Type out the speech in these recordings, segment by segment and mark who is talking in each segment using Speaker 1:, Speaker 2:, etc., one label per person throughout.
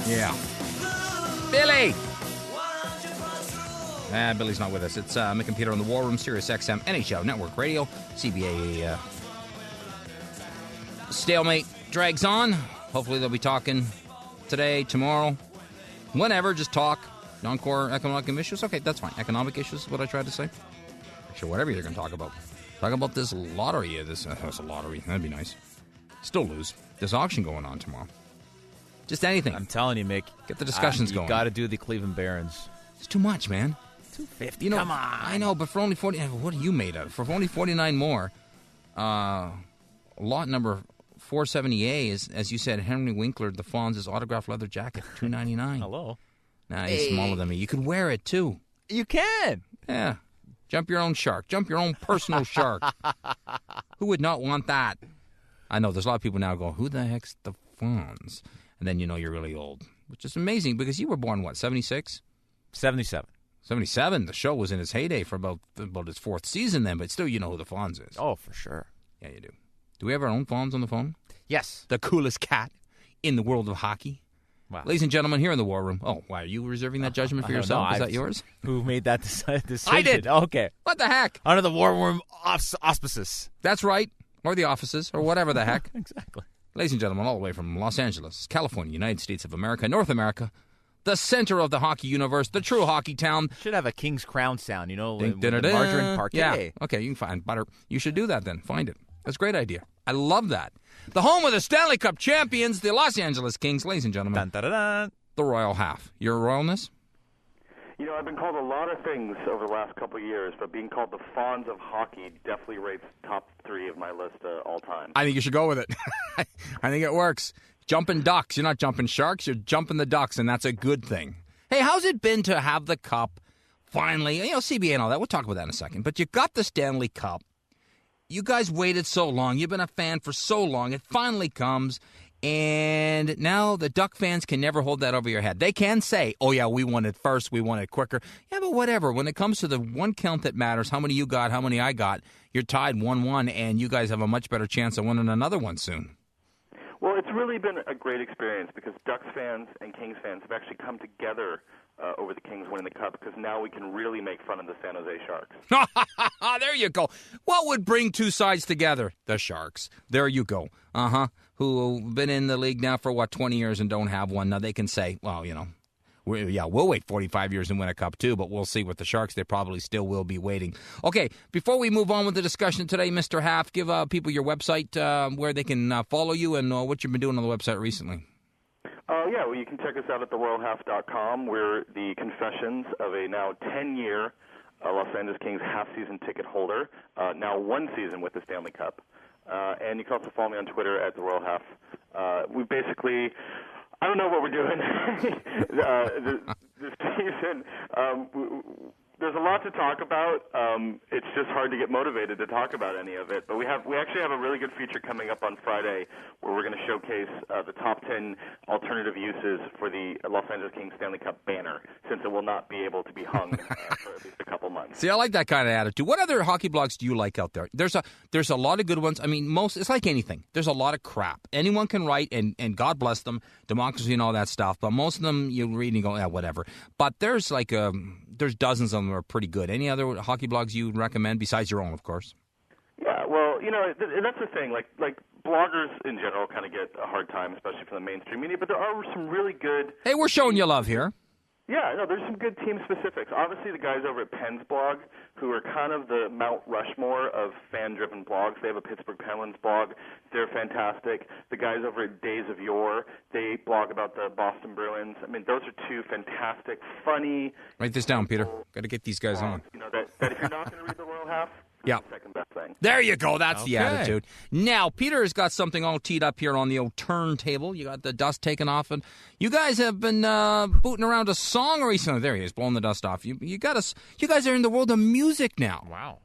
Speaker 1: Yeah. Billy! Billy's not with us. It's Mick and Peter in the War Room, SiriusXM NHL Network Radio. CBA stalemate drags on. Hopefully they'll be talking today, tomorrow, whenever. Just talk. Non-core economic issues? Okay, that's fine. Economic issues is what I tried to say. Sure, whatever you're going to talk about. Talk about this lottery. It's a lottery. That'd be nice. Still lose. There's auction going on tomorrow. Just anything.
Speaker 2: I'm telling you, Mick.
Speaker 1: Get the discussions going.
Speaker 2: You got to do the Cleveland Barons.
Speaker 1: It's too much, man.
Speaker 2: $250. Come on.
Speaker 1: I know, but for only 40, what are you made of? For only 49 more, lot number 470A is, as you said, Henry Winkler, the Fonz's autographed leather jacket, $299.
Speaker 2: Hello.
Speaker 1: Nah, he's smaller than me. You could wear it too.
Speaker 2: You can.
Speaker 1: Yeah. Jump your own shark. Jump your own personal shark. Who would not want that? I know there's a lot of people now go, who the heck's the Fonz? And then you know you're really old, which is amazing because you were born, what, 76?
Speaker 2: 77.
Speaker 1: 77. The show was in its heyday for about its fourth season then, but still you know who the Fonz is.
Speaker 2: Oh, for sure.
Speaker 1: Yeah, you do. Do we have our own Fonz on the phone?
Speaker 2: Yes.
Speaker 1: The coolest cat in the world of hockey. Wow. Ladies and gentlemen, here in the War Room. Oh, why, are you reserving that judgment for yourself? Is that yours?
Speaker 2: Who made that decision?
Speaker 1: I did.
Speaker 2: Okay.
Speaker 1: What the heck?
Speaker 2: Under the War Room auspices.
Speaker 1: That's right. Or the offices, or whatever the heck.
Speaker 2: Exactly.
Speaker 1: Ladies and gentlemen, all the way from Los Angeles, California, United States of America, North America, the center of the hockey universe, the true hockey town.
Speaker 2: Should have a King's Crown sound, you know, with
Speaker 1: margarine
Speaker 2: parquet.
Speaker 1: Yeah. Okay, you can find butter. You should do that then. Find it. That's a great idea. I love that. The home of the Stanley Cup champions, the Los Angeles Kings, ladies and gentlemen.
Speaker 2: Dun, dun, dun, dun.
Speaker 1: The Royal Half. Your royalness?
Speaker 3: You know, I've been called a lot of things over the last couple of years, but being called the Fonz of hockey definitely rates top 3 of my list all time.
Speaker 1: I think you should go with it. I think it works. Jumping ducks. You're not jumping sharks. You're jumping the ducks, and that's a good thing. Hey, how's it been to have the Cup finally? You know, CBA and all that. We'll talk about that in a second. But you got the Stanley Cup. You guys waited so long. You've been a fan for so long. It finally comes. And now the Duck fans can never hold that over your head. They can say, oh, yeah, we won it first, we won it quicker. Yeah, but whatever. When it comes to the one count that matters, how many you got, how many I got, you're tied 1-1, and you guys have a much better chance of winning another one soon.
Speaker 3: Well, it's really been a great experience because Ducks fans and Kings fans have actually come together over the Kings winning the Cup because now we can really make fun of the San Jose Sharks.
Speaker 1: There you go. What would bring two sides together? The Sharks. There you go. Who've been in the league now for, 20 years and don't have one. Now they can say, well, you know, we'll wait 45 years and win a cup too, but we'll see with the Sharks. They probably still will be waiting. Okay, before we move on with the discussion today, Mr. Half, give people your website where they can follow you and what you've been doing on the website recently.
Speaker 3: Well, you can check us out at theroyalhalf.com. We're the confessions of a now 10-year Los Angeles Kings half-season ticket holder, now one season with the Stanley Cup. And you can also follow me on Twitter at theroyalhalf. We basically, I don't know what we're doing this season. There's a lot to talk about. It's just hard to get motivated to talk about any of it. But we actually have a really good feature coming up on Friday where we're going to showcase the top 10 alternative uses for the Los Angeles Kings Stanley Cup banner, since it will not be able to be hung for at least a couple months.
Speaker 1: See, I like that kind of attitude. What other hockey blogs do you like out there? There's a lot of good ones. I mean, it's like anything. There's a lot of crap. Anyone can write, and God bless them, democracy and all that stuff. But most of them you read and you go, yeah, whatever. But there's there's dozens of them that are pretty good. Any other hockey blogs you would recommend besides your own, of course?
Speaker 3: Yeah, well, you know, that's the thing. Like bloggers in general kind of get a hard time, especially from the mainstream media. But there are some really good.
Speaker 1: Hey, we're showing you love here.
Speaker 3: Yeah, no, there's some good team specifics. Obviously, the guys over at Penn's blog, who are kind of the Mount Rushmore of fan-driven blogs. They have a Pittsburgh Penguins blog. They're fantastic. The guys over at Days of Yore, they blog about the Boston Bruins. I mean, those are two fantastic, funny.
Speaker 1: Write this down, Peter. Got to get these guys on.
Speaker 3: You know, that if you're not going to read the Royal Half,
Speaker 1: yeah,
Speaker 3: the second best thing.
Speaker 1: There you go. That's the attitude. Now, Peter has got something all teed up here on the old turntable. You got the dust taken off, and you guys have been booting around a song recently. There he is, blowing the dust off. You guys are in the world of music now.
Speaker 2: Wow.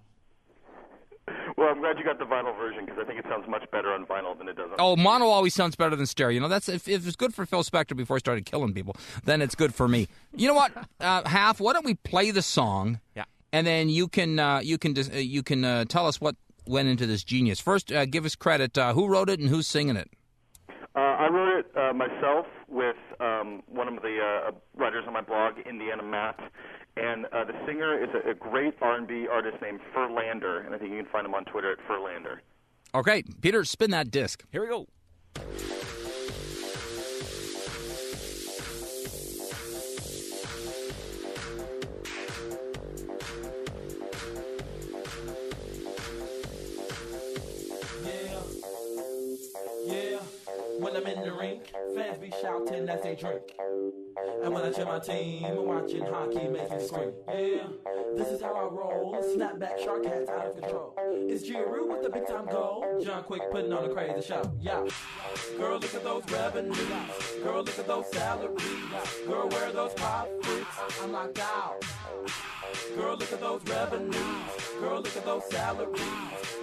Speaker 3: Well, I'm glad you got the vinyl version because I think it sounds much better on vinyl than it does on.
Speaker 1: Oh, mono always sounds better than stereo. You know, that's if it's good for Phil Spector before he started killing people, then it's good for me. You know what, Half? Why don't we play the song?
Speaker 2: Yeah.
Speaker 1: And then you can tell us what went into this genius. First, give us credit. Who wrote it and who's singing it?
Speaker 3: I wrote it myself with one of the writers on my blog, Indiana Matt, and the singer is a great R&B artist named Furlander, and I think you can find him on Twitter at Furlander.
Speaker 1: Okay, Peter, spin that disc.
Speaker 2: Here we go.
Speaker 4: When I'm in the rink, fans be shouting as they drink. And when I cheer my team, I'm watching hockey make you scream. Yeah, this is how I roll. Snapback shark hats out of control. It's Giroux with the big time goal. John Quick putting on a crazy show. Yeah. Girl, look at those revenues. Girl, look at those salaries. Girl, where are those profits? I'm locked out. Girl, look at those revenues. Girl, look at those salaries.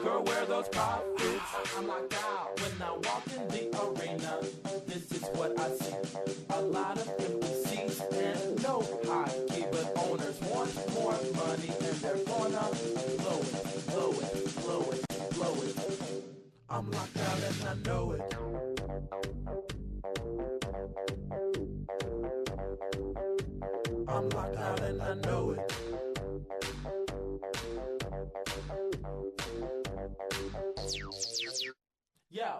Speaker 4: Girl, where are those profits? I'm locked out. When I walk in the arena, this is what I see. A lot of empty seats and no hockey, but owners want more money and they're gonna blow it, blow it, blow it, blow it. I'm locked out and I know it. I'm locked out and I know it. Yeah,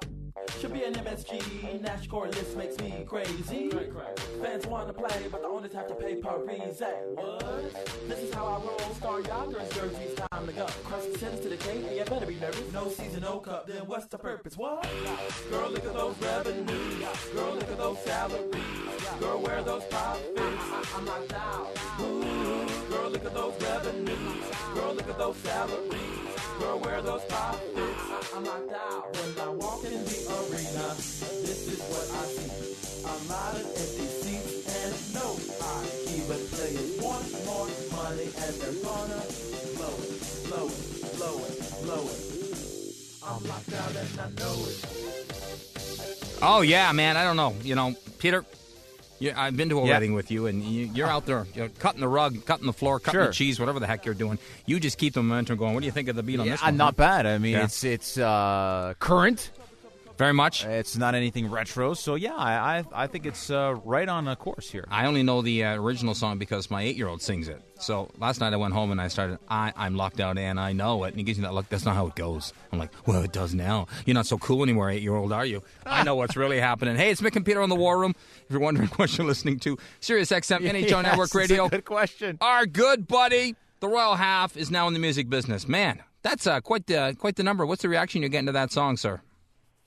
Speaker 4: should be an MSG. Nash core list makes me crazy. Fans want to play, but the owners have to pay Paris. What? This is how I roll. Star Yonkers jerseys, time to go. Crossing centers to the K, and you better be nervous. No season, no cup, then what's the purpose? What? Girl, look at those revenues. Girl, look at those salaries. Girl, where are those profits? I'm locked out. Ooh, girl, look at those revenues. Girl, look at those salaries. Girl, where are those profits? I'm locked out. When I walk in the arena, this is what I see. A lot of empty seats and no hockey, but players want more money and they're gonna blow it, blow it, blow it, blow it. I'm locked out and I know it.
Speaker 1: Oh, yeah, man. I don't know. You know, Peter, I've been to a wedding with you, and you're out there cutting the rug, cutting the floor, cutting the cheese, whatever the heck you're doing. You just keep the momentum going. What do you think of the beat on this one?
Speaker 2: Not bad. I mean, it's current.
Speaker 1: Very much.
Speaker 2: It's not anything retro, so I think it's right on a course here.
Speaker 1: I only know the original song because my 8-year-old sings it. So last night I went home and I started, I'm locked out and I know it. And he gives me that look, that's not how it goes. I'm like, well, it does now. You're not so cool anymore, 8-year-old, are you? I know what's really happening. Hey, it's Mick and Peter on the War Room. If you're wondering what you're listening to, SiriusXM NHL Network Radio.
Speaker 2: That's a good question.
Speaker 1: Our good buddy, the Royal Half, is now in the music business. Man, that's quite the number. What's the reaction you're getting to that song, sir?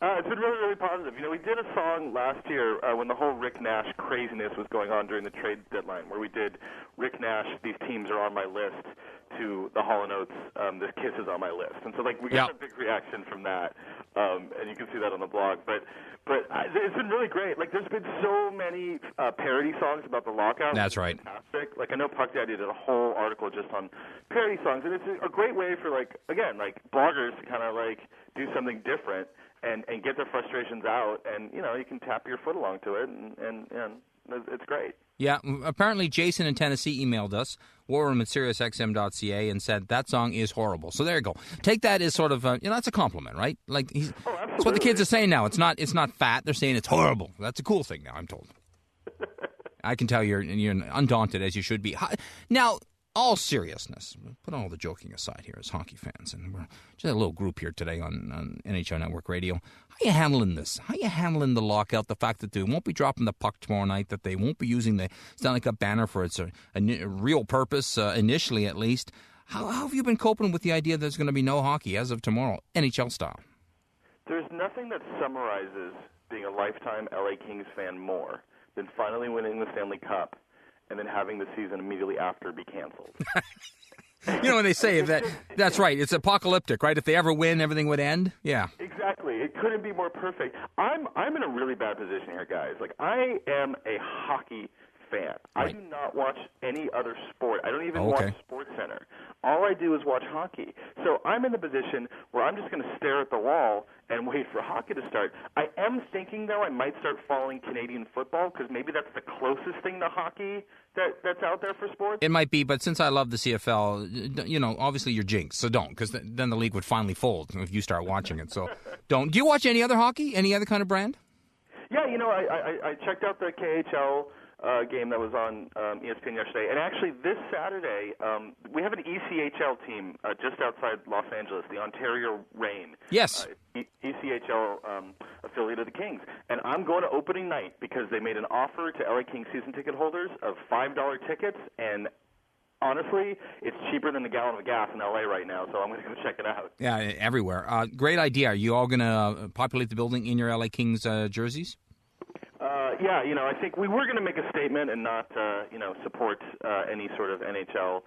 Speaker 3: It's been really, really positive. You know, we did a song last year when the whole Rick Nash craziness was going on during the trade deadline, where we did Rick Nash, these teams are on my list, to the Hall & Oates, this Kiss is on my list. And so, like, we got a big reaction from that, and you can see that on the blog. But it's been really great. Like, there's been so many parody songs about the lockout.
Speaker 1: That's right.
Speaker 3: Fantastic. Like, I know Puck Daddy did a whole article just on parody songs, and it's a great way for, like, again, like, bloggers to kind of, like, do something different and get their frustrations out, and, you know, you can tap your foot along to it, and it's great.
Speaker 1: Yeah, apparently Jason in Tennessee emailed us, warroom@SiriusXM.ca, and said that song is horrible. So there you go. Take that as sort of, that's a compliment, right? Like that's what the kids are saying now. It's not fat. They're saying it's horrible. That's a cool thing now, I'm told. I can tell you're undaunted, as you should be. Now, all seriousness, put all the joking aside here as hockey fans, and we're just a little group here today on NHL Network Radio. How are you handling this? How are you handling the lockout, the fact that they won't be dropping the puck tomorrow night, that they won't be using the Stanley Cup banner for its a real purpose, initially at least? How have you been coping with the idea that there's going to be no hockey as of tomorrow, NHL style?
Speaker 3: There's nothing that summarizes being a lifetime LA Kings fan more than finally winning the Stanley Cup and then having the season immediately after be canceled.
Speaker 1: You know, when they say that's right. It's apocalyptic, right? If they ever win, everything would end. Yeah.
Speaker 3: Exactly. It couldn't be more perfect. I'm in a really bad position here, guys. Like, I am a hockey fan. Right. I do not watch any other sport. I don't even watch SportsCenter. All I do is watch hockey. So I'm in the position where I'm just going to stare at the wall and wait for hockey to start. I am thinking, though, I might start following Canadian football because maybe that's the closest thing to hockey that's out there for sports.
Speaker 1: It might be, but since I love the CFL, you know, obviously you're jinxed, so don't, because then the league would finally fold if you start watching it. So don't. Do you watch any other hockey? Any other kind of brand?
Speaker 3: Yeah, I checked out the KHL game that was on ESPN yesterday, and actually this Saturday we have an ECHL team just outside Los Angeles, the Ontario Reign.
Speaker 1: Yes.
Speaker 3: ECHL affiliate of the Kings, and I'm going to opening night because they made an offer to LA Kings season ticket holders of $5 tickets, and honestly, it's cheaper than a gallon of gas in LA right now, so I'm going to go check it out.
Speaker 1: Yeah, everywhere. Great idea. Are you all going to populate the building in your LA Kings jerseys?
Speaker 3: Yeah, I think we were going to make a statement and not, support any sort of NHL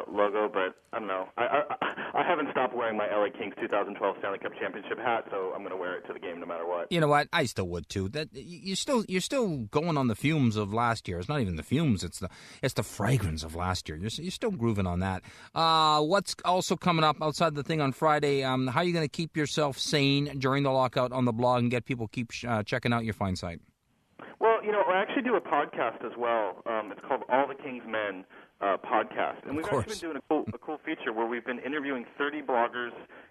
Speaker 3: logo, but I don't know. I haven't stopped wearing my LA Kings 2012 Stanley Cup Championship hat, so I'm going to wear it to the game no matter what.
Speaker 1: You know what? I still would too. That you're still going on the fumes of last year. It's not even the fumes; it's the fragrance of last year. You're still grooving on that. What's also coming up outside the thing on Friday? How are you going to keep yourself sane during the lockout on the blog and get people keep checking out your fine site?
Speaker 3: Well, I actually do a podcast as well. It's called All the Kings Men podcast. And we've actually been doing a cool feature where we've been interviewing 30 bloggers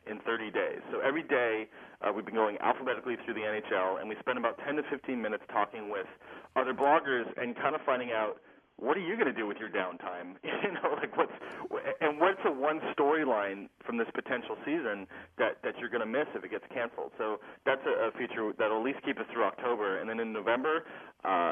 Speaker 3: in 30 days. So every day we've been going alphabetically through the NHL, and we spend about 10 to 15 minutes talking with other bloggers and kind of finding out, what are you going to do with your downtime? What's the one storyline from this potential season that you're going to miss if it gets canceled? So that's a feature that'll at least keep us through October, and then in November,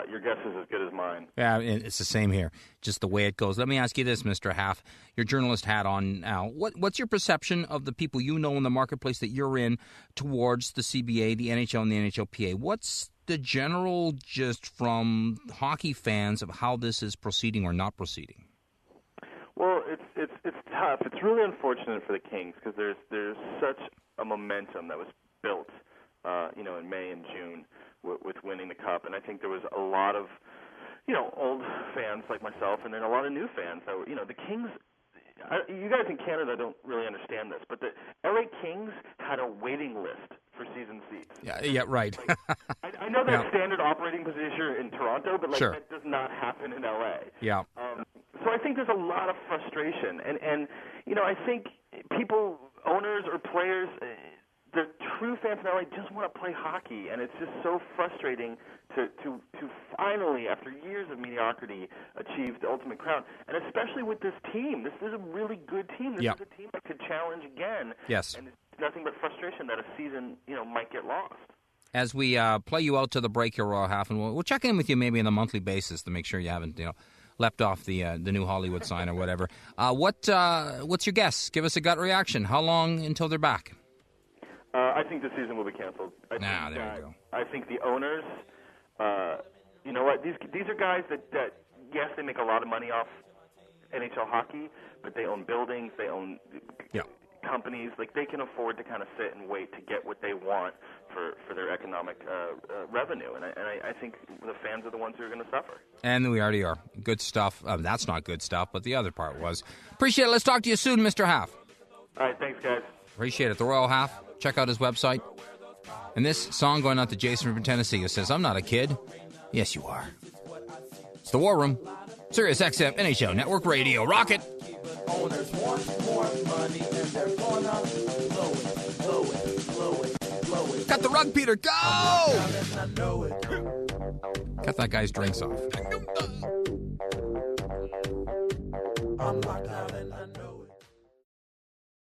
Speaker 3: your guess is as good as mine.
Speaker 1: Yeah, it's the same here, just the way it goes. Let me ask you this, Mr. Half, your journalist hat on now. What's your perception of the people you know in the marketplace that you're in towards the CBA, the NHL, and the NHLPA? What's the general gist from hockey fans of how this is proceeding or not proceeding?
Speaker 3: Well, it's tough. It's really unfortunate for the Kings because there's such a momentum that was built, in May and June with winning the Cup, and I think there was a lot of, old fans like myself, and then a lot of new fans that were, the Kings. You guys in Canada don't really understand this, but the LA Kings had a waiting list for season seats.
Speaker 1: Yeah, right.
Speaker 3: I know that's standard operating procedure in Toronto, but
Speaker 1: sure.
Speaker 3: That does not happen in LA.
Speaker 1: Yeah.
Speaker 3: So I think there's a lot of frustration, and I think people, owners or players, the true fans in LA just want to play hockey, and it's just so frustrating to finally, after years of mediocrity, achieve the ultimate crown. And especially with this team. This is a really good team. This is a team that could challenge again.
Speaker 1: Yes.
Speaker 3: And it's nothing but frustration that a season, might get lost.
Speaker 1: As we play you out to the break here, Royal Half, and we'll check in with you maybe on a monthly basis to make sure you haven't, leapt off the new Hollywood sign or whatever. What's your guess? Give us a gut reaction. How long until they're back?
Speaker 3: I think the season will be canceled.
Speaker 1: There you go.
Speaker 3: I think the owners, you know what? These are guys that yes, they make a lot of money off NHL hockey, but they own buildings, they own companies. Like, they can afford to kind of sit and wait to get what they want for their economic revenue. And I think the fans are the ones who are going to suffer.
Speaker 1: And we already are. Good stuff. That's not good stuff, but the other part was. Appreciate it. Let's talk to you soon, Mr. Half.
Speaker 3: All right, thanks, guys. Appreciate
Speaker 1: it. The Royal Half. Check out his website. And this song going out to Jason from Tennessee who says, I'm not a kid. Yes, you are. It's the War Room. SiriusXM NHL Network Radio. Rock it.
Speaker 4: Owners want more money and they're gonna blow it.
Speaker 1: Cut the rug, Peter. Go! Cut that guy's drinks off.
Speaker 4: I'm locked out and I know it.